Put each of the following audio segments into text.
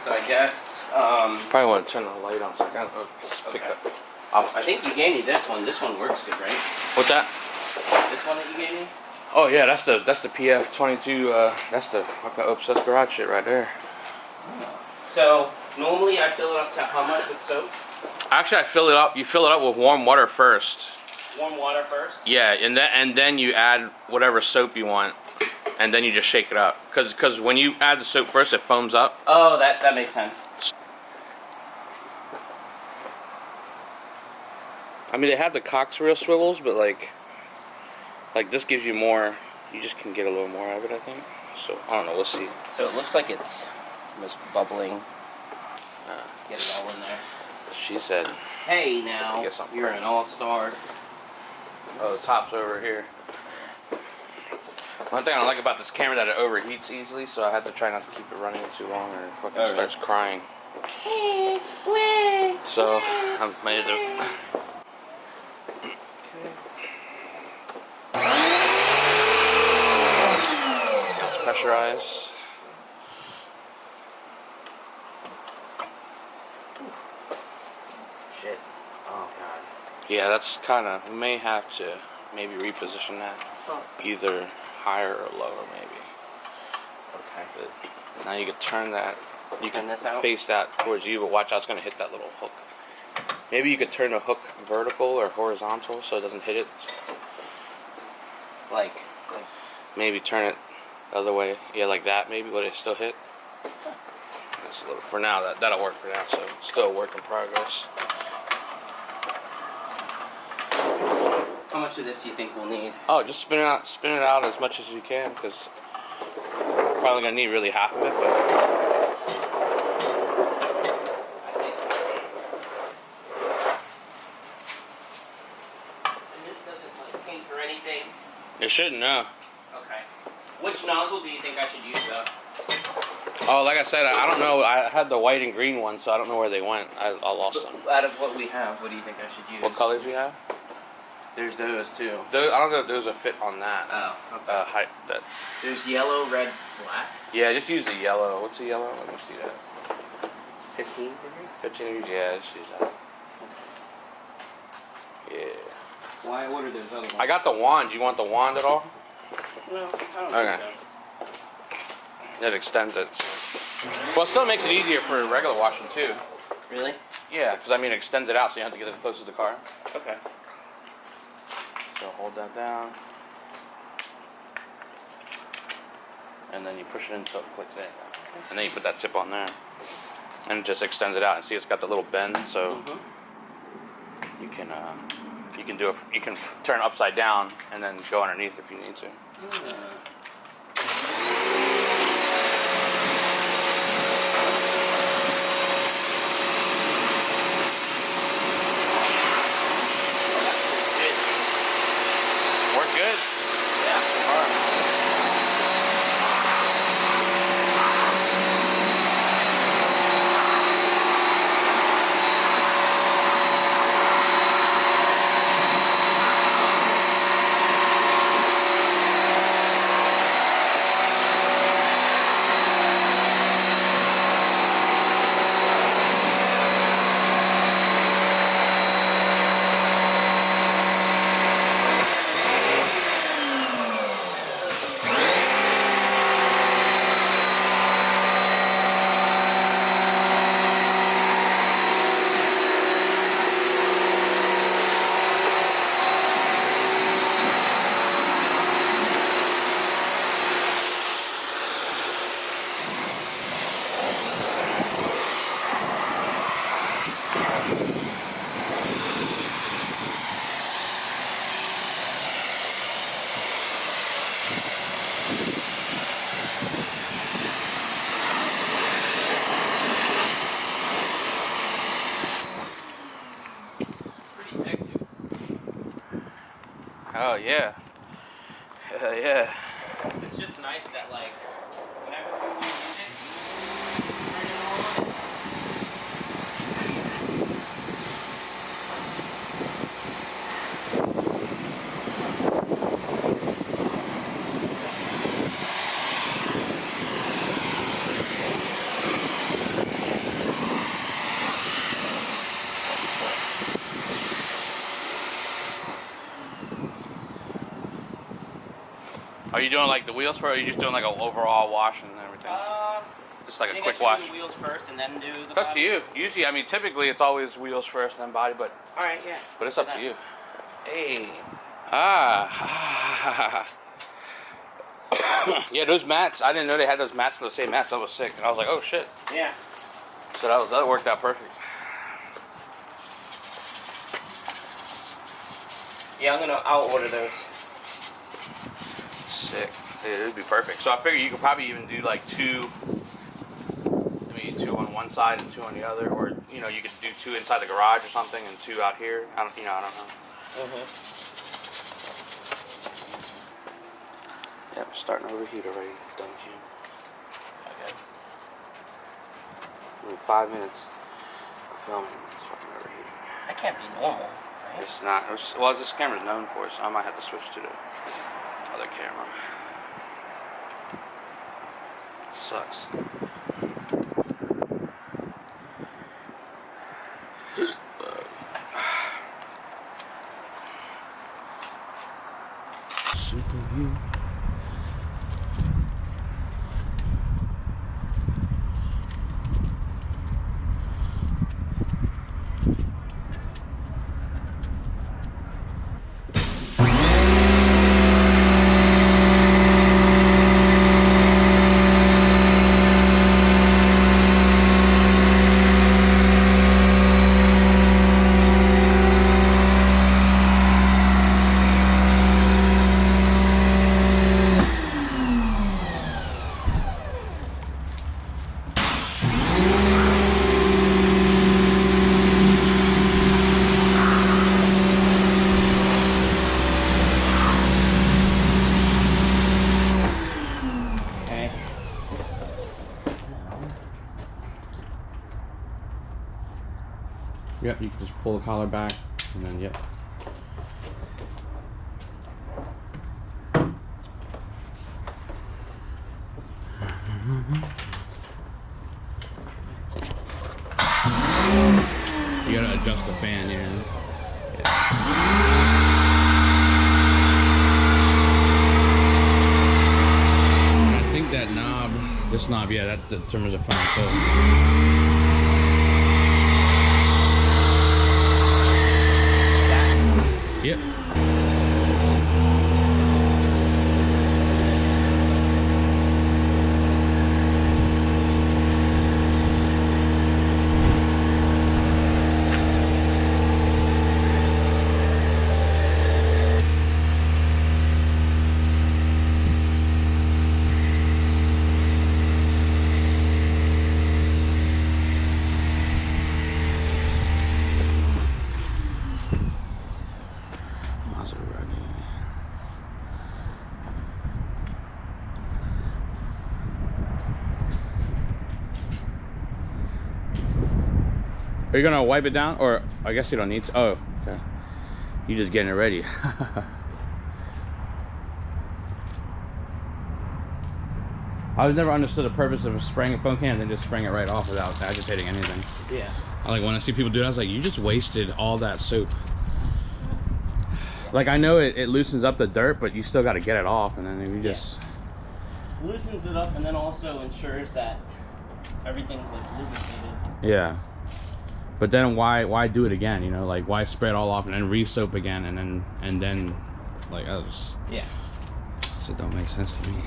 So I guess, probably want to turn the light on so I can pick okay. up. I think you gave me this one. This one works good, right? What's that? This one that you gave me? Oh yeah, that's the PF22. That's the fucking obsessed garage shit right there. So normally I fill it up to how much with soap? Actually, I fill it up. You fill it up with warm water first. Warm water first? Yeah, and then you add whatever soap you want, and then you just shake it up. Cause when you add the soap first, it foams up. Oh, that makes sense. I mean, they have the Karcher swivels, but like this gives you more. You just can get a little more out of it, I think. So I don't know. We'll see. So it looks like it's almost bubbling. Get it all in there. She said. Hey now, Get something you're an all-star. Oh, the top's over here. One thing I don't like about this camera that it overheats easily, so I have to try not to keep it running too long or it fucking starts crying. So I'm made to. It's pressurized. Shit. Oh god. Yeah, that's kind of. We may have to maybe reposition that, either higher or lower, maybe. Okay. But now you can turn that. You Turn can this out? face that towards you, but watch out, it's gonna hit that little hook. Maybe you could turn the hook vertical or horizontal so it doesn't hit it. Like Maybe turn it the other way. Yeah, like that. Maybe would it still hit? That's a little, for now, that'll work for now. So it's still a work in progress. how much of this do you think we'll need? Oh, just spin it out as much as you can, because probably gonna need really half of it, but. I think. And this doesn't like pink or anything. It shouldn't, no. Okay. Which nozzle do you think I should use though? Oh, like I said, I don't know. I had the white and green one, so I don't know where they went. I lost them. Out of what we have, what do you think I should use? What colors do you have? There's those too. I don't know if those will fit on that. Oh, okay. Height. That. There's yellow, red, black. Yeah, just use the yellow. What's the yellow? Let me see that. 15 maybe? 15. Yeah, just use that. Yeah. Why order those other ones? I got the wand. Do you want the wand at all? No, I don't Okay. think It extends it. Well, it still makes it easier for regular washing too. so. Really? Yeah, because I mean it extends it out so you don't have to get it close to the car. Okay. So hold that down. And then you push it until it clicks in. And then you put that tip on there. And it just extends it out. And see it's got the little bend, so you can turn it upside down and then go underneath if you need to. Work good? Yeah. All right. Oh yeah. Hell yeah. It's just nice that like whenever we do music, turn it on. Are you doing like the wheels first, or are you just doing like an overall wash and everything? Just like a quick wash. Do the wheels first and then do the It's up body? to you. Usually, I mean, typically it's always wheels first and then body, but All right, yeah. but it's up to you. Hey. Ah. Yeah, those mats. I didn't know they had those mats. The same mats. That was sick. And I was like, oh shit. Yeah. So that worked out perfect. Yeah, I'll order those. Sick. It would be perfect. So I figure you could probably even do like two. Maybe two on one side and two on the other, or you know, you could do two inside the garage or something and two out here. I don't know. Yep, starting to overheat already. Dumb cam. Okay. In 5 minutes of filming, it's fucking overheating. That can't be normal, right? It's not. Well, this camera's known for it, so I might have to switch to the other camera. Sucks. Super view. Yep, you can just pull the collar back and then, yep. You gotta adjust the fan, yeah. I think that knob, this knob, yeah, that determines the fan tilt. Yep. Maserati. Are you gonna wipe it down, or I guess you don't need to? Oh, okay. You just getting it ready. I was never understood the purpose of spraying a phone can and then just spraying it right off without agitating anything. Yeah. Like when I see people do it, I was like, you just wasted all that soap. Like I know it loosens up the dirt, but you still got to get it off, and then you just loosens it up, and then also ensures that everything's like lubricated. Yeah. But then why do it again? You know, like why spray it all off and then re-soap again, and then like I was. Yeah. So it don't make sense to me.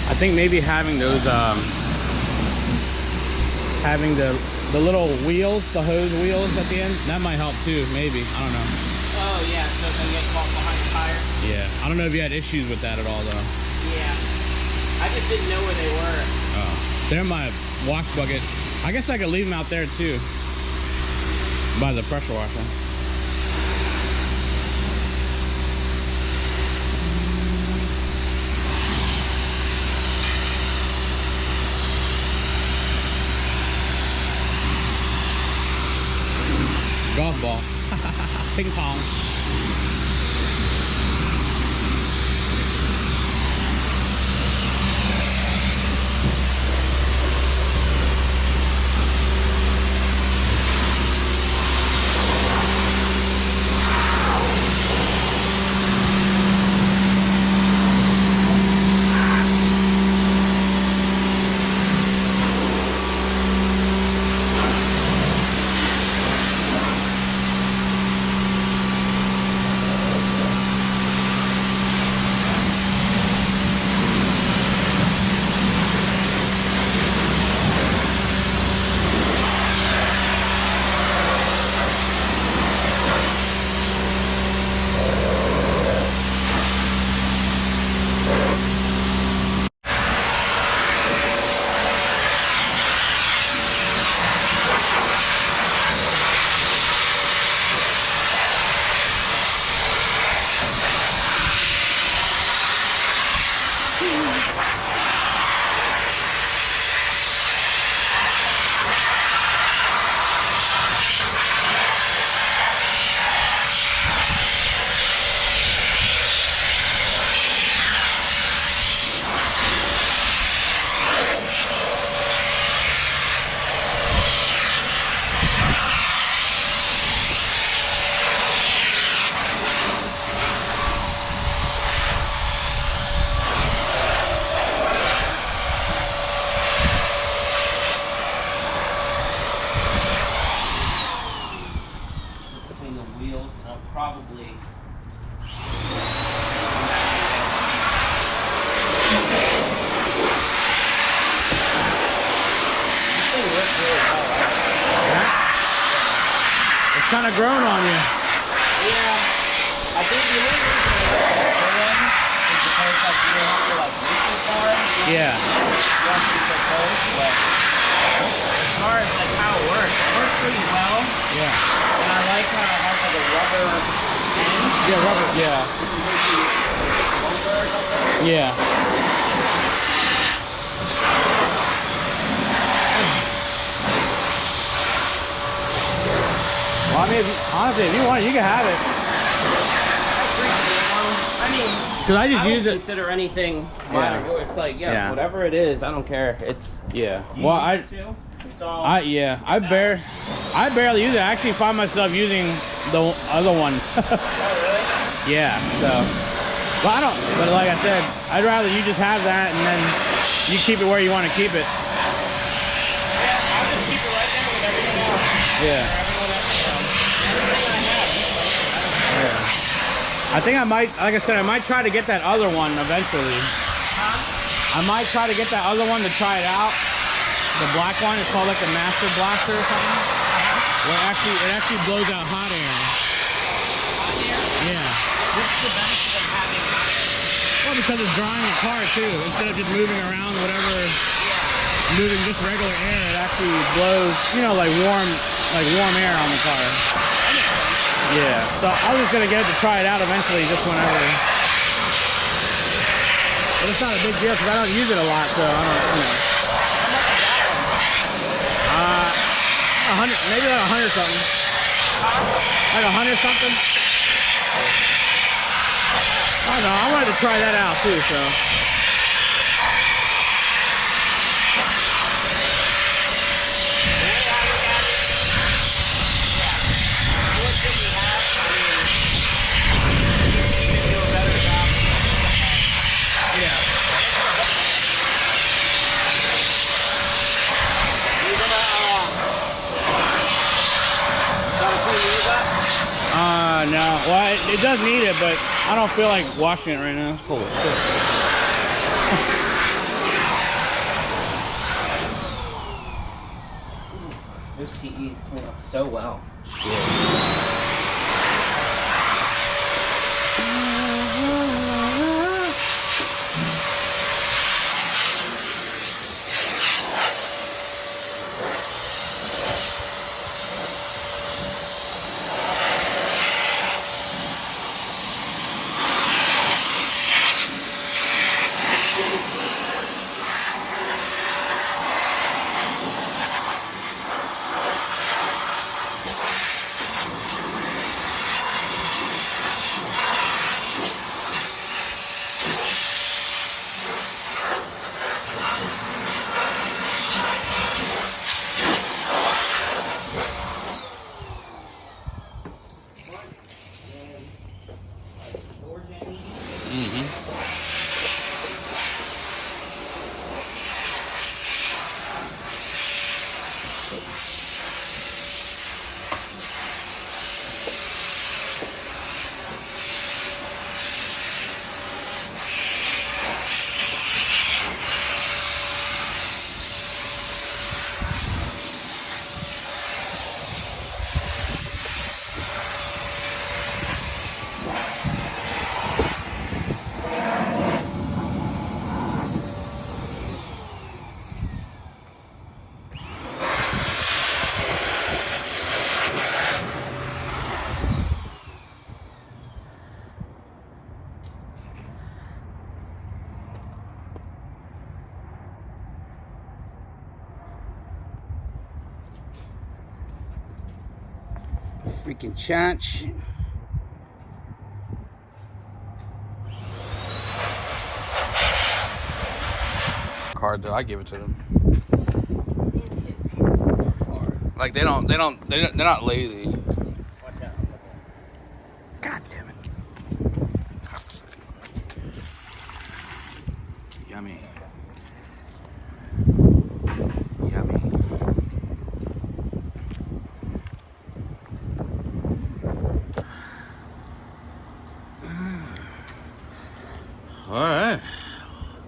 I think maybe having those, having the little wheels, the hose wheels at the end, that might help too, maybe. I don't know. Oh yeah, so it doesn't get caught behind the tire. Yeah, I don't know if you had issues with that at all though. Yeah, I just didn't know where they were. Oh, they're in my wash bucket. I guess I could leave them out there too, by the pressure washer. Golf ball. Ping pong. Kind of grown on you. Yeah, I think the only reason I like it is because like you don't have to like reach as far. Yeah. You have to be so close, but as far as like how it works pretty well. Yeah. And I like how it has like a rubber end. Yeah, rubber. Yeah. Yeah. Well, I mean, honestly, if you want it, you can have it. I mean, because I just use don't it. Consider anything mine or yours. It's like, yeah, whatever it is, I don't care. It's yeah. You Well, use it too? install. I barely use it. I actually find myself using the other one. Oh, really? Yeah. So, well, I don't. But like I said, I'd rather you just have that and then you keep it where you want to keep it. Yeah, I'll just keep it right there with everything else. Yeah. Everything I have. Yeah. I think I might, like I said, I might try to get that other one eventually. Huh? I might try to get that other one to try it out. The black one is called like the Master Blaster or something. Well, it actually blows out hot air. Hot air? Yeah. What's the benefit of having hot air? Well, because it's drying the car too. Instead of just moving around whatever, moving just regular air, it actually blows, you know, like warm air on the car. Yeah. So I was just gonna get it to try it out eventually, just whenever. But it's not a big deal because I don't use it a lot, so I don't, you know. 100, maybe like 100 something. Like 100 something. I don't know. I wanted to try that out too, so. No. Well, it does need it, but I don't feel like washing it right now. It's cool. Those TEs clean up so well. Yeah. Freaking chance. Card though, I give it to them. Like they're not lazy. Watch out. God damn it. Yummy. Yummy. All right.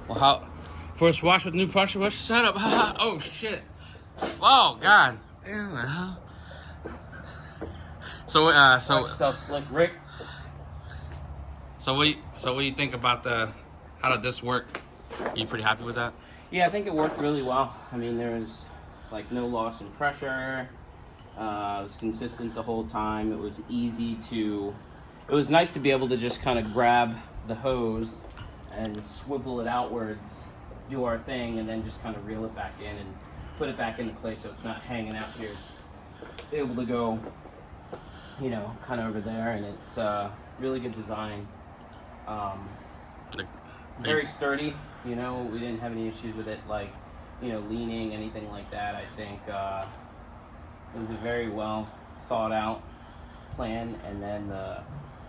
Well, how? First wash with new pressure washer setup. Oh shit. Oh god. Damn the hell. So Yourself slick, Rick. So what do you think about how did this work? Are you pretty happy with that? Yeah, I think it worked really well. I mean, there was like no loss in pressure. It was consistent the whole time. It was easy to. It was nice to be able to just kind of grab the hose and swivel it outwards, do our thing, and then just kind of reel it back in and put it back into place so it's not hanging out here. It's able to go, you know, kind of over there, and it's really good design. Very sturdy, you know, we didn't have any issues with it like leaning, anything like that. I think it was a very well thought out plan, and then the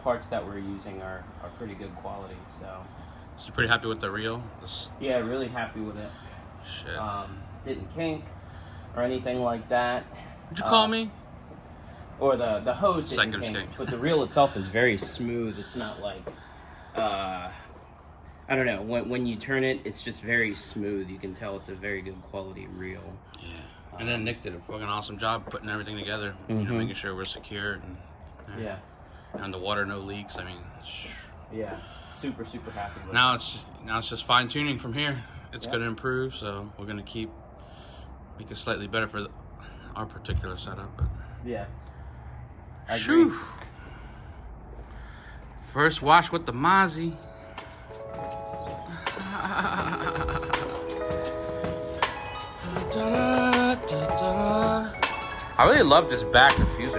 parts that we're using are pretty good quality. So you're pretty happy with the reel? yeah, really happy with it. Shit. Didn't kink or anything like that. Would you call me? Or the hose didn't Second kink, kink. but the reel itself is very smooth. It's not like I don't know, when you turn it, it's just very smooth. You can tell it's a very good quality reel. Yeah. And then Nick did a fucking awesome job putting everything together. Making sure we're secure and the water no leaks. I mean, yeah, super happy with now it. it's just fine tuning from here. It's going to improve, so we're going to make it slightly better for our particular setup. But yeah, I agree. First wash with the Mozzie. I really love this back diffuser.